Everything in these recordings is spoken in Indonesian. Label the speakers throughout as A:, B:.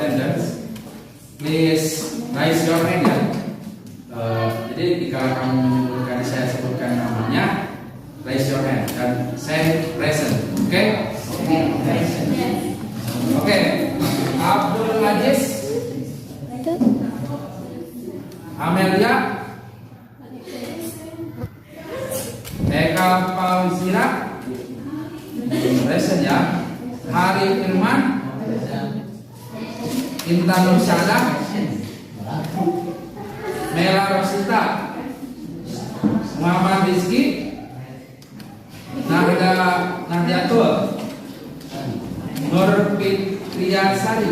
A: attendance, please raise your hand ya. Jadi jika kamu menyebutkan, saya sebutkan namanya, raise your hand dan say present. Oke? Oke. Abdul Aziz, Amelia, Eka Fauzira, present ya. Hari Firman, Intan Nursada, Mela Rosita, Muhammad Rizki, Nahda Nahdiatul, Nur Fitriasari,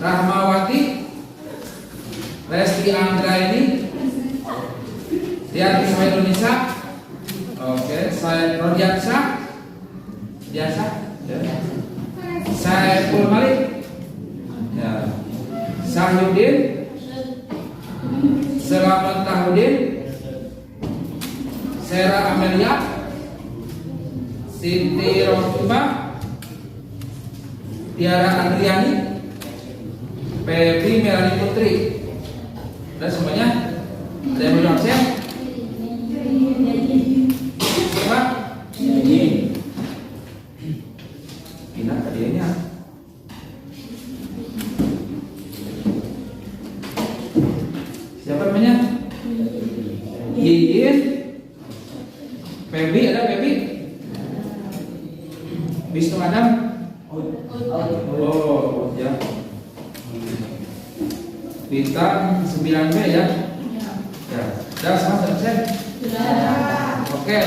A: Rahmawati, Resti Anggraini, Riyati Indonesia. Oke, saya Rodiansyah, biasa. Saiful Malik, ya. Sahyudin, Selamat Tahudin, Sera Amelia, Siti Rohima, Tiara Andriani, Febri Melani Putri. Dan semuanya ada yang belum absen? Siapa? Ini. Pindah ke dianya. Siapa namanya? Yiin. Febri, ada Febri? Wisnu Adam? Oh, ya. Bintang 9B ya. Ya, sudah sama selesai? Sudah. Oke.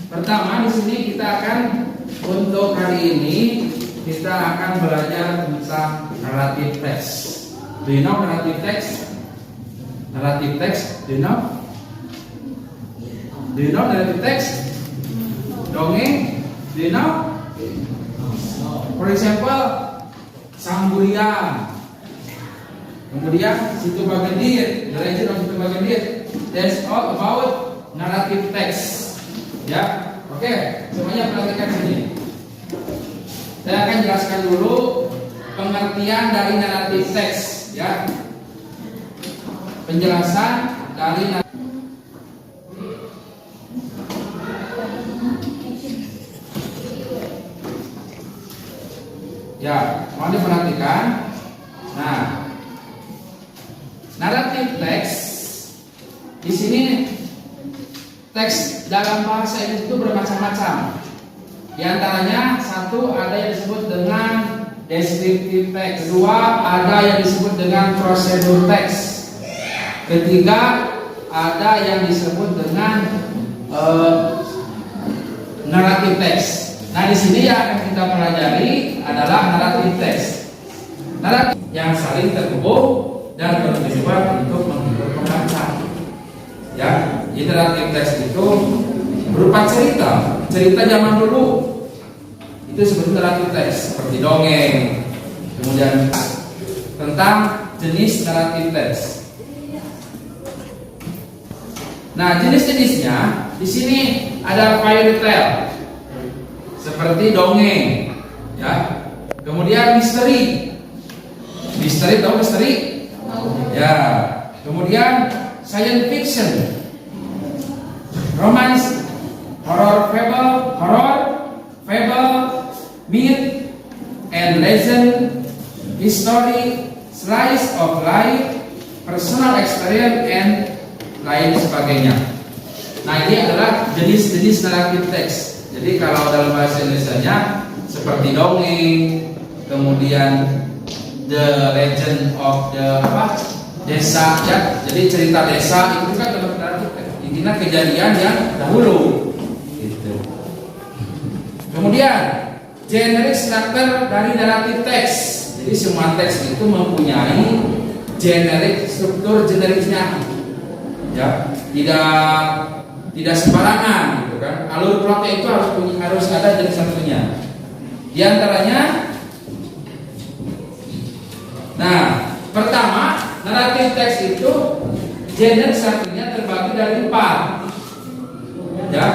A: Pertama di sini kita akan, untuk hari ini kita akan belajar tentang narrative text. Do you know narrative text? Narrative text, do you know? Do you know narrative text? Dongeng, do you know? For example, Sangguriang. Kemudian Situ Bagendir, The Legend of Situ Bagendir. That's all about narrative text. Ya, oke, semuanya perhatikan sini. Saya akan jelaskan dulu pengertian dari narrative text, ya. Penjelasan dari ya, mohon diperhatikan. Nah, narrative text di sini, teks dalam bahasa Inggris itu bermacam-macam. Di antaranya, satu ada yang disebut dengan descriptive text, kedua ada yang disebut dengan prosedur text, ketiga ada yang disebut dengan narrative text. Nah, di sini yang akan kita pelajari adalah narrative text. Narrative yang saling terhubung dan bertujuan untuk menghibur pembaca. Ya, narrative text itu berupa cerita zaman dulu. Itu sebetulnya narrative text, seperti dongeng. Kemudian tentang jenis narrative text. Nah, jenis-jenisnya di sini ada fairy tale, seperti dongeng, ya. Kemudian misteri. Misteri, tahu misteri? Ya. Kemudian science fiction, romance, horror fable, myth and legend, history, slice of life, personal experience, and lain sebagainya. Nah, ini adalah jenis-jenis narrative text. Jadi kalau dalam bahasa Indonesia seperti dongeng, kemudian the legend of the desa, ya. Jadi cerita desa itu kan dalam narrative text. Intinya kejadian yang dahulu. Gitu. Kemudian generic structure dari narrative text. Jadi semua teks itu mempunyai generic struktur generiknya. Ya, tidak sembarangan, gitu kan. Alur plotnya itu harus ada dari satunya. Di antaranya, nah, pertama, narrative text itu genre strukturnya terbagi dari 4. Ya,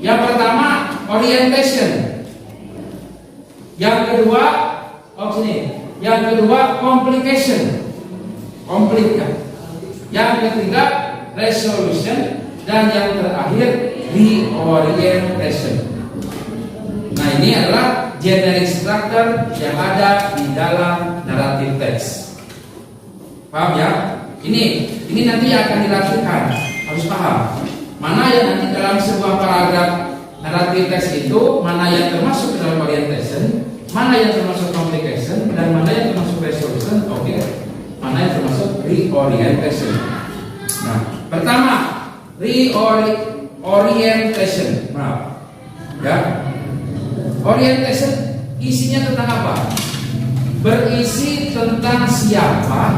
A: yang pertama orientation. Yang kedua, Yang kedua complication, komplit ya. Yang ketiga resolution, dan yang terakhir reorientation. Nah, ini adalah generic structure yang ada di dalam narrative text. Paham ya? Ini nanti akan dilakukan, harus paham. Mana yang nanti dalam sebuah paragraf narrative text itu, mana yang termasuk ke dalam orientation, mana yang termasuk complication, dan mana yang termasuk resolution, mana yang termasuk reorientation. Nah, pertama reorientation. Ya. Orientation isinya tentang apa? Berisi tentang siapa,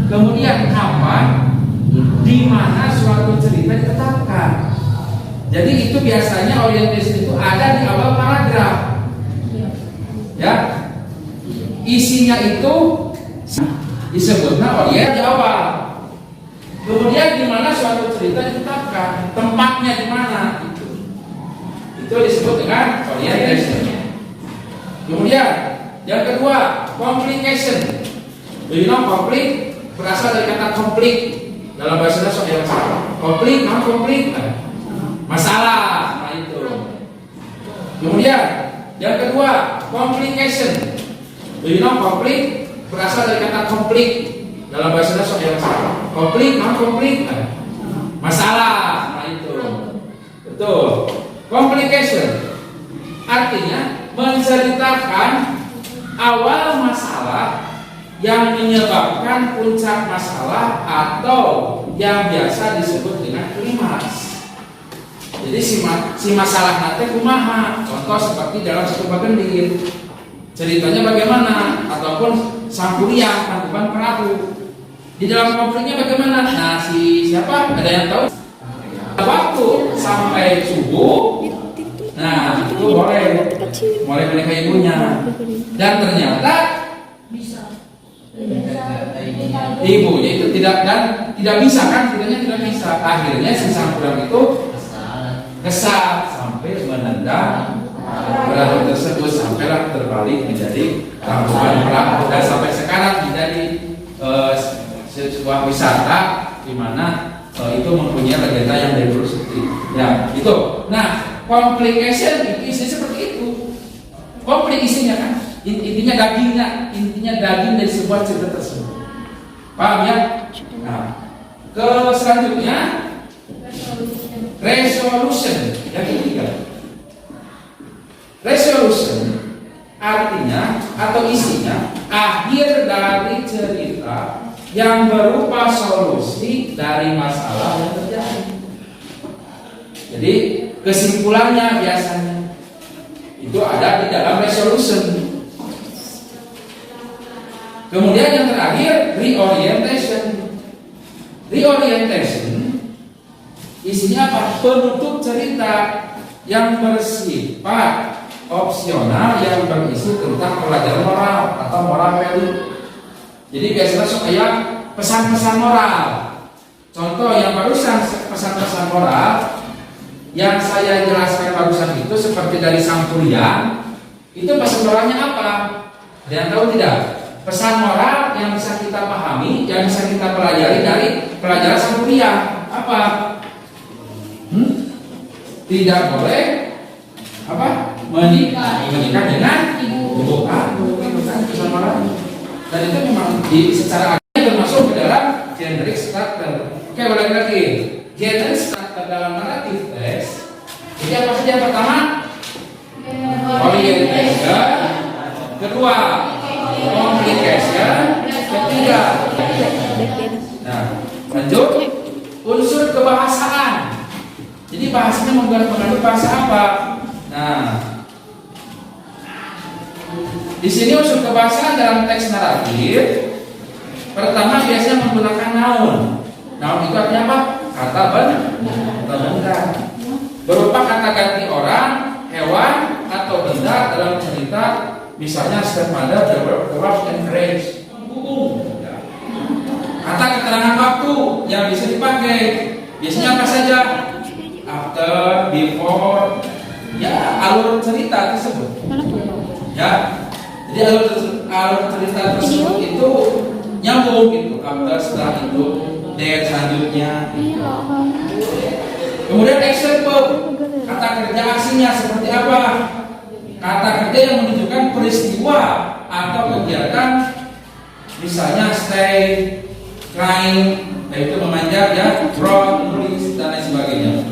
A: kemudian kapan, di mana suatu cerita ditetapkan. Jadi itu biasanya orientation itu ada di awal paragraf. Ya. Isinya itu disebutnya orient di awal. Kemudian di mana suatu cerita ditetapkan, tempatnya di mana, itu disebut dengan orientation. Kemudian yang kedua, complication. Konflik berasal dari kata konflik. Dalam bahasa Indonesia konflik, konflik, masalah. Nah itu. Kemudian yang kedua, complication. Konflik berasal dari kata konflik. Dalam bahasa Indonesia konflik, konflik, masalah. Nah itu. Betul. Complication artinya menceritakan awal masalah yang menyebabkan puncak masalah atau yang biasa disebut dengan klimaks. Jadi si masalah nanti kumaha. Contoh seperti dalam satu bagendit, ceritanya bagaimana, ataupun sang kuliah tangkuban perahu. Di dalam konfliknya bagaimana? Nah, siapa? Ada yang tahu? Waktu sampai subuh. Nah, itu boleh menikah ibunya. Dan ternyata ibunya itu tidak bisa kan? Tidak bisa. Akhirnya si sang kuliah itu kesal sampai menendang perahu tersebut, sampailah terbalik menjadi tangkuban perahu, dan sampai sekarang menjadi sebuah wisata di mana itu mempunyai legenda yang dari dulu seperti ya itu. Nah, complication itu isinya seperti itu. Komplit isinya kan, intinya daging dari sebuah cerita tersebut. Paham ya? Nah, ke selanjutnya resolution yang ketiga. Resolution artinya atau isinya akhir dari cerita yang berupa solusi dari masalah yang terjadi. Jadi kesimpulannya biasanya itu ada di dalam resolution. Kemudian yang terakhir reorientation. Reorientation isinya apa? Penutup cerita yang bersifat opsional yang berisi tentang pelajaran moral atau moral value. Jadi biasanya supaya pesan-pesan moral. Contoh yang barusan pesan-pesan moral yang saya jelaskan barusan itu seperti dari sang kuliah, itu pesan moralnya apa? Ada yang tahu tidak? Pesan moral yang bisa kita pahami, yang bisa kita pelajari dari pelajaran sang kuliah apa? Tidak boleh apa? Menikah dengan ibu kandung. Itu kan pesan moral. Dan itu memang secara aktif termasuk ke dalam generic structure. Oke, ulangi lagi. Generic structure dalam narrative text. Jadi apa saja yang pertama? Orientation. Kedua, complication. Ketiga. Nah, lanjut. Unsur kebahasaan. Jadi bahasanya mengandung bahasa apa? Nah, di sini unsur kebahasaan dalam teks naratif pertama biasanya menggunakan noun. Noun itu artinya apa? Kata benda. Berupa kata ganti orang, hewan, atau benda dalam cerita. Misalnya stepmother, the verb encourage. Kata keterangan waktu yang bisa dipakai biasanya apa saja? After, before, ya alur cerita tersebut. Ya. Jadi alur cerita tersebut itu nyambung gitu. After setelah itu, then selanjutnya. Kemudian action verb, kata kerja aksinya seperti apa? Kata kerja yang menunjukkan peristiwa atau kegiatan, misalnya stay, crying, yaitu memanjat ya, draw, menulis dan lain sebagainya.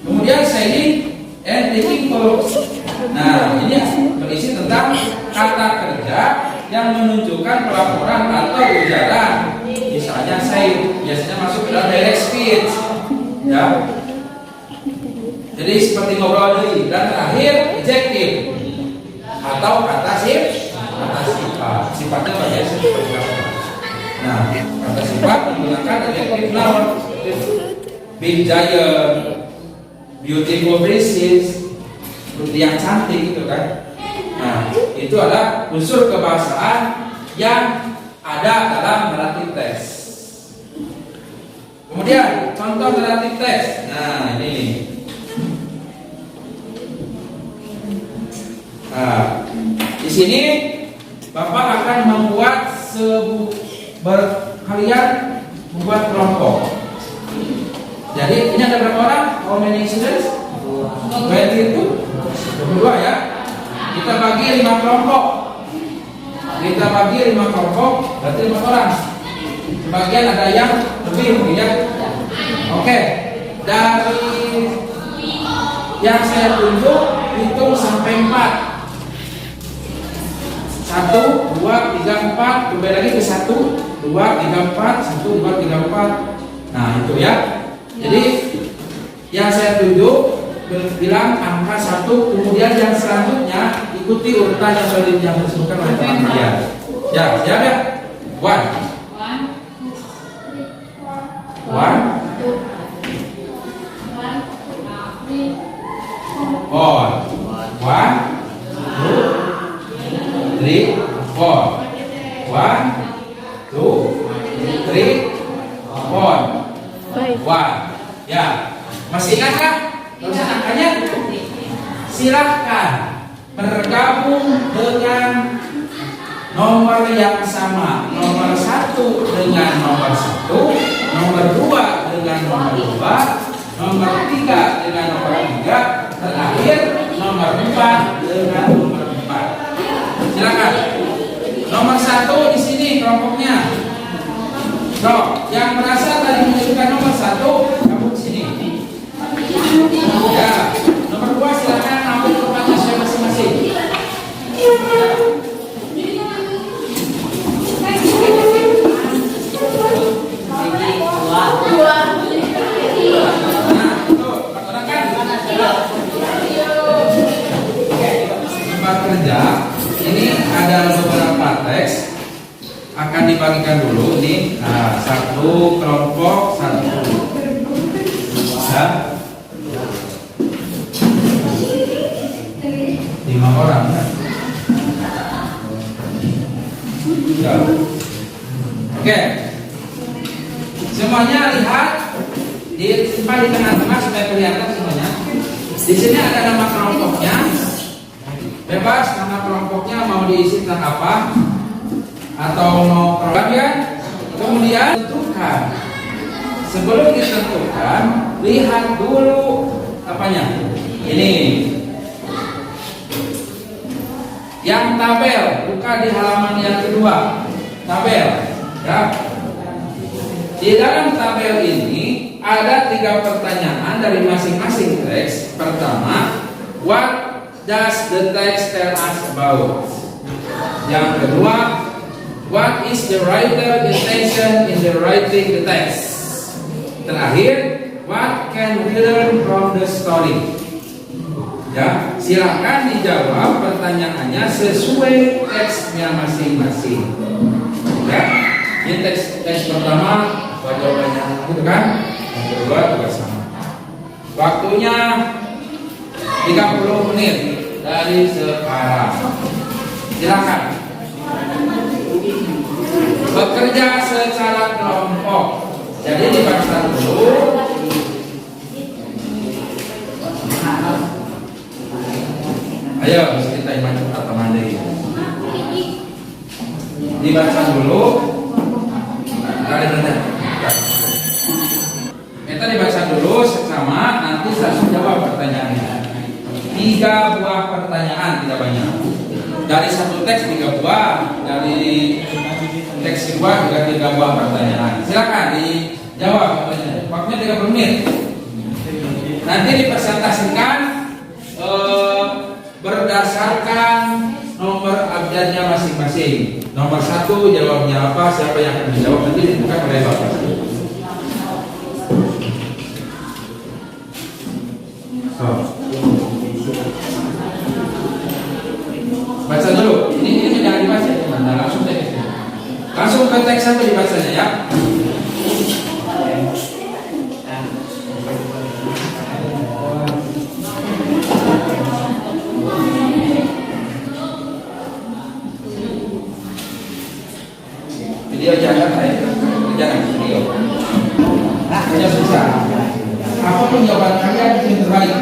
A: Kemudian saying and taking photos. Nah, ini berisi tentang kata kerja yang menunjukkan pelaporan atau ujaran. Misalnya say, biasanya masuk ke dalam direct speech. Ya. Jadi seperti ngobrol tadi. Dan terakhir adjective atau kata sifat. Sifatnya banyak seperti apa? Nah, kata sifat menggunakan adjective noun. Big giant, beautiful faces, seperti yang cantik gitu kan. Nah, itu adalah unsur kebahasaan yang ada dalam relative text. Kemudian contoh relative text. Nah, ini. Nah, di sini Bapak akan membuat kalian membuat kelompok. Jadi ini ada berapa orang? How many students? 22 ya. Kita bagi 5 kelompok. Berarti 5 orang. Sebagian ada yang lebih ya. Oke. Dari yang saya tunjuk hitung sampai 4. 1, 2, 3, 4. Kembali lagi ke 1, 2, 3, 4. 1, 2, 3, 4. Nah itu ya. Jadi yang saya tunjuk bilang angka 1, kemudian yang selanjutnya ikuti urutan yang disebutkan oleh teman kalian. Ya, siap ya? 1, 3, 4. 1, 2, 3, 4. 1. Ya, masih ingat kan? Terus angkanya silahkan bergabung dengan nomor yang sama. Nomor 1 dengan nomor 1, nomor 2 dengan nomor 2, nomor 3 dengan nomor 3, terakhir nomor 4 dengan nomor 4. Silakan. Nomor 1 di sini kelompoknya. So, yang merasa tadi menunjukkan nomor 1, kamu di sini. Ya, nomor 2 silakan ambil tempatnya saya masing-masing. Tempat kerja ini ada beberapa teks akan dibagikan dulu nih. Nah, 1 kelompok 1. Ya. 5 orang ya. Ya. Oke. Semuanya lihat disimpan di tengah-tengah supaya kelihatan semuanya. Di sini ada nama kelompoknya. Bebas nama kelompoknya mau diisi tentang apa atau mau program ya. Kemudian tentukan. Sebelum ditentukan, lihat dulu apanya. Ini yang tabel, buka di halaman yang kedua. Tabel, ya. Di dalam tabel ini ada 3 pertanyaan dari masing-masing teks. Pertama, what does the text tell us about? Yang kedua, what is the writer intention in the writing the text? Terakhir, what can we learn from the story? Ya, silakan dijawab pertanyaannya sesuai teksnya masing-masing. Ya, ini teks pertama jawabannya itu kan, yang kedua juga sama. Waktunya 30 menit dari sekarang. Silakan. Bekerja secara kelompok. Jadi dibaca dulu. Ayo, kita imajin atau mandi. dibaca dulu. Ada benar. Kita dibaca dulu seksama, nanti langsung jawab pertanyaannya. 3 buah pertanyaan, tidak banyak. Dari satu teks 3 buah, dari teks kedua juga 3 buah pertanyaan. Silakan dijawab pertanyaannya. Waktunya 30 menit. Nanti dipresentasikan berdasarkan nomor abjadnya masing-masing. Nomor 1 jawabnya apa, siapa yang akan menjawab nanti ditentukan oleh Bapak. Baca dulu. Ini jangan dibaca, teman. Langsung teks. Langsung ke teks 1 dibacanya ya. Video jangan video. Hanya susah. Apapun jawaban kalian itu terbaik.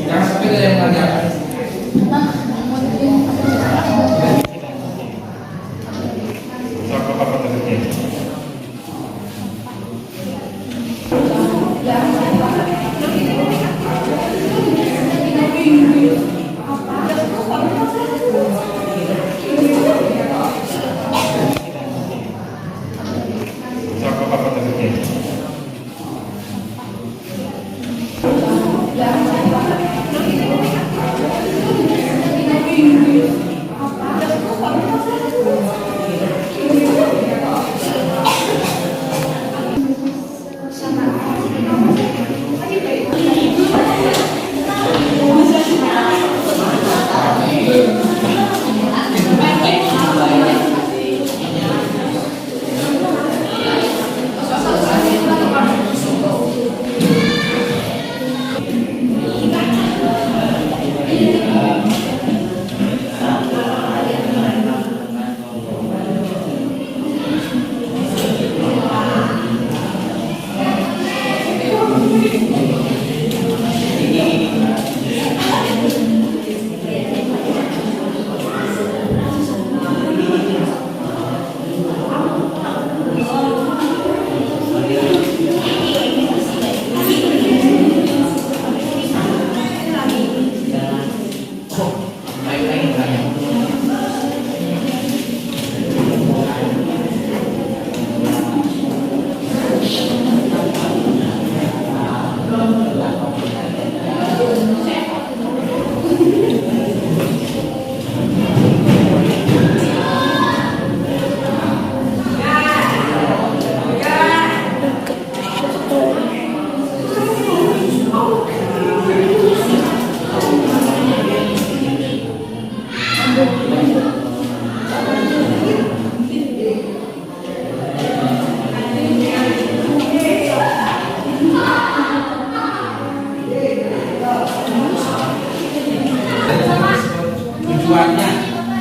A: Jangan sampai ada yang menanyakan.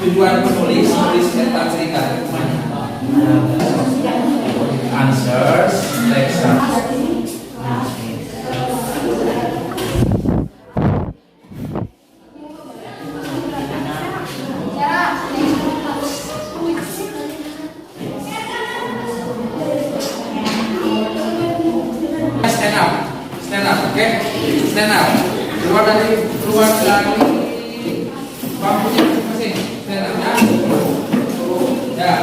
A: Tujuan penulis tentang cerita. Answers, text. Stand up, oke? Stand up. Keluar dari bangkunya masing-masing. Stand up ya. Ya.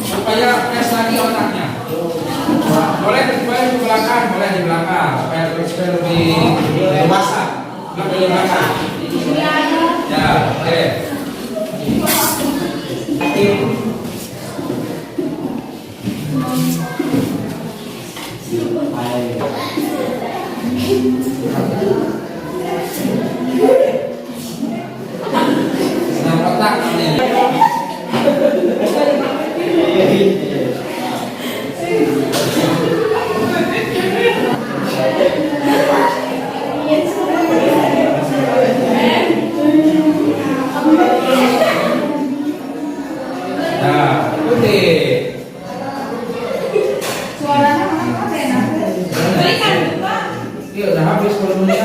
A: Supaya fresh lagi otaknya. Boleh di belakang, boleh di belakang. Supaya lebih dewasa. Lebih di belakang. Ya, oke. Senang otak ini. Nah, putih. Suaranya mana enak? Iya, udah habis volumenya.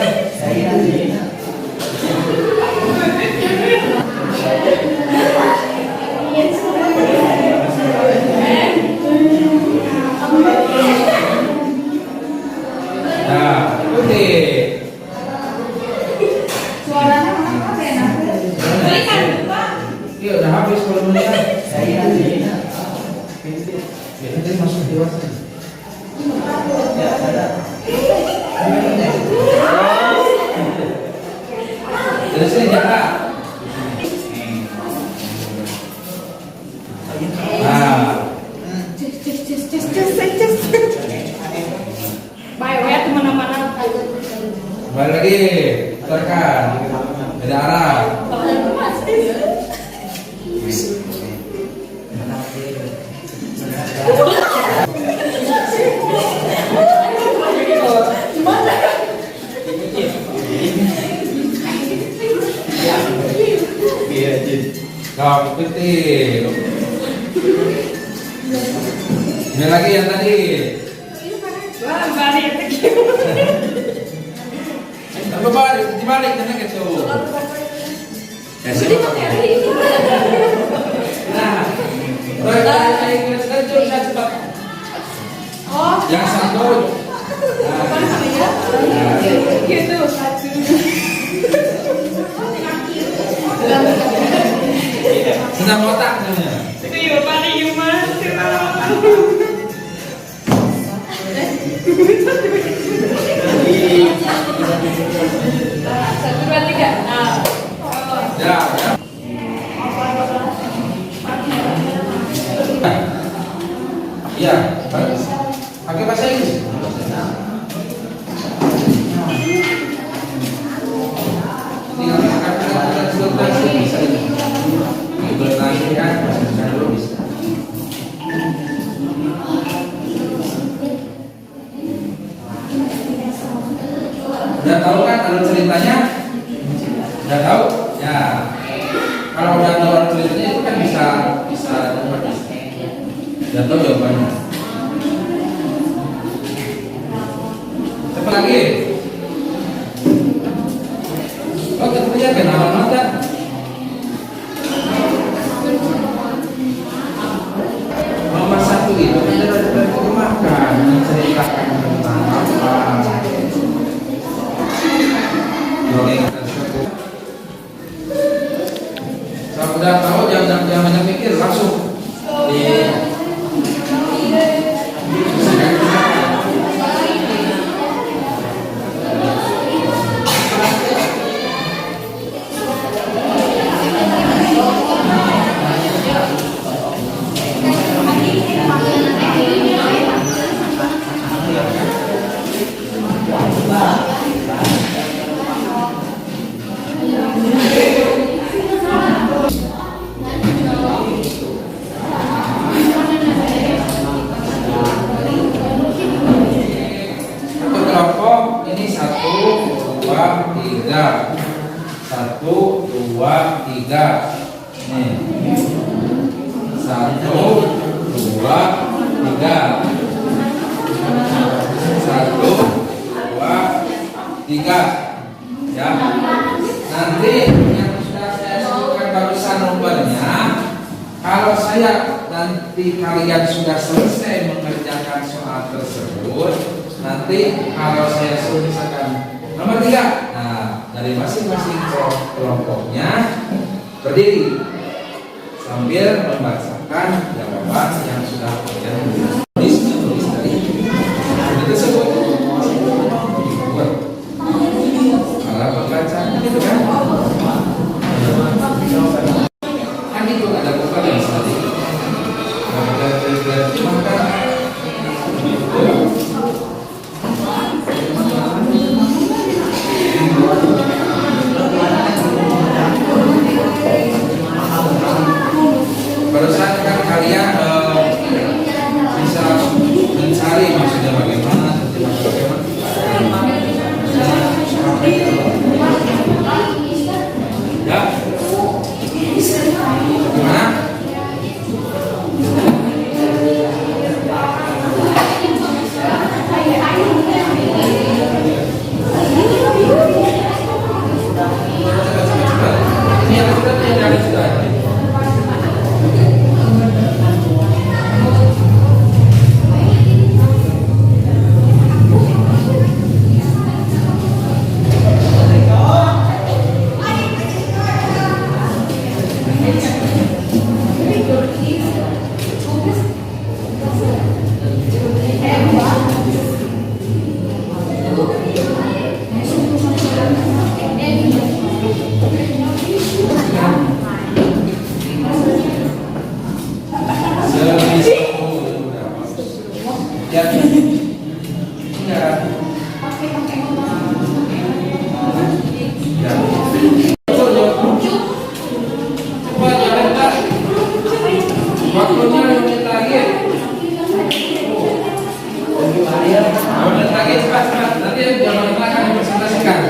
A: Dari sini jaga. Nah,
B: Baik, ya kemana-mana.
A: balik lagi, putarkan. Beda arah. Kau putih. Ini lagi yang tadi.
B: Wah, balik lagi.
A: Apa balik? Dibalik karena gitu. Ya, siapa? Nah, balik saya cepat.
B: Oh,
A: Yang satu.
B: apa namanya? Gitu, satu.
A: Senang otak namanya.
B: Iya, balik gimana? Satu, dua, tiga. Nah.
A: Ya, ya. Iya, pakai bahasa Inggris. Tinggal kata-kata translasi bisa ini. Berlari kan bahasa dulu bisa. Udah tahu kan alur ceritanya? Udah tahu? Ya. Kalau udah tahu alur ceritanya itu kan bisa dapat. Udah tahu jawabannya. Cepat lagi. Oh, kita lihat kan awal mata. Nomor satu itu kan dari makan menceritakan tentang apa dongeng tersebut. Kalau udah tahu jangan banyak mikir, langsung di satu kelompok ini 1, 2, 3. 1, 2, 3. Nih. 1, 2, 3. 1, 2, 3. Ya. Nanti yang sudah saya sebutkan barusan nomornya, kalau saya nanti kalian sudah selesai mengerjakan soal tersebut, nanti kalau saya suruh misalkan nomor 3, nah dari masing-masing kelompoknya berdiri sambil membacakan jawaban yang sudah kalian tulis tadi. Itu tersebut dibuat. Kalau pembacaan itu kan itu ada bukan yang tadi. Maka barusan kan kalian menit lagi. 2 menit lagi, cepat. Nanti jawaban kita akan dipresentasikan.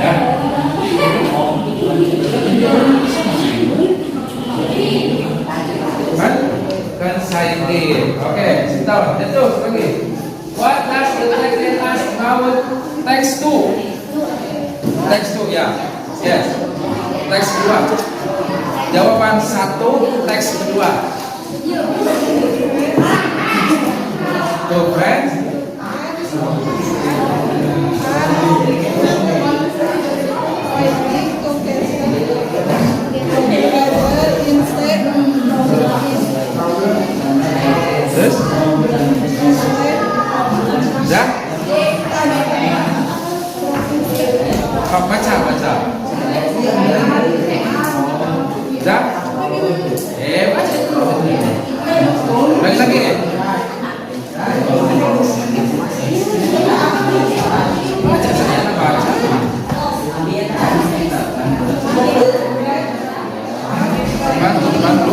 A: Ya. Consecutive. Oke, sebentar. Itu lagi. What does the text tell us about text 2? Text 2 ya. Yes. Teks kedua. Jawaban 1, teks kedua. Tuh, friends. Terus? Udah? Oh, baca. Udah? Baca dulu. Lagi. Baca saja, baca. Bantu.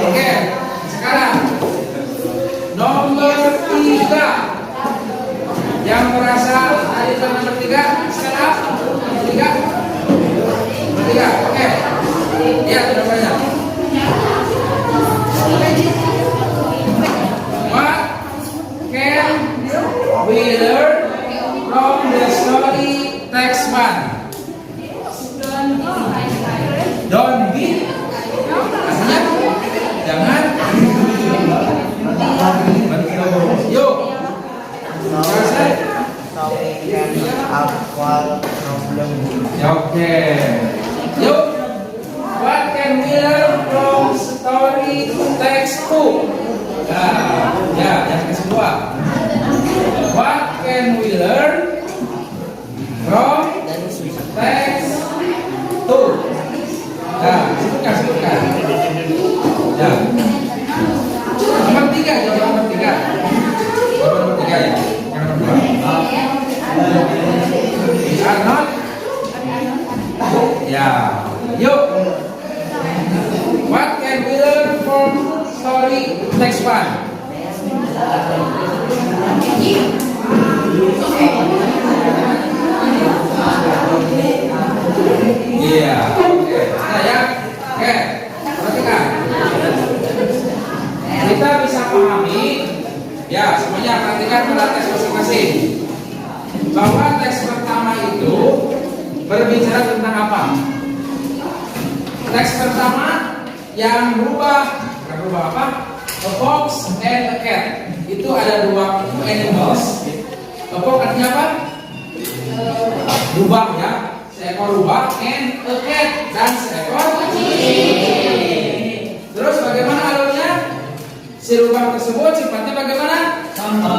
A: Oke, sekarang nomor 3. Yang merasa tadi nomor 3, sekarang nomor 3. Oke. Ya, jawabannya. What can we learn from the story text 1? Don't be. Artinya jangan. Yuk. Oke. Yuk. What can we learn from story text 2? Nah, ya, yang kedua. What can we learn from text 2? Nah, sebutkan. Ya. Nomor 3, jawaban nomor 3. Jawaban nomor 3 ya. Yang nomor 2. Are not? Ya. Yuk. What can we learn from story text 1? Iya. Oke. Nah ya. Oke. Perhatikan. Kita bisa pahami. Ya, semuanya perhatikan pada teks masing-masing. Bahwa teks pertama itu berbicara tentang apa? Teks pertama yang bukan berubah apa? A fox and a cat. Itu ada 2 animals. A fox artinya apa? Rubah ya. Seekor rubah and a cat dan seekor terus bagaimana alurnya? Si rubah tersebut sifatnya bagaimana? Sama.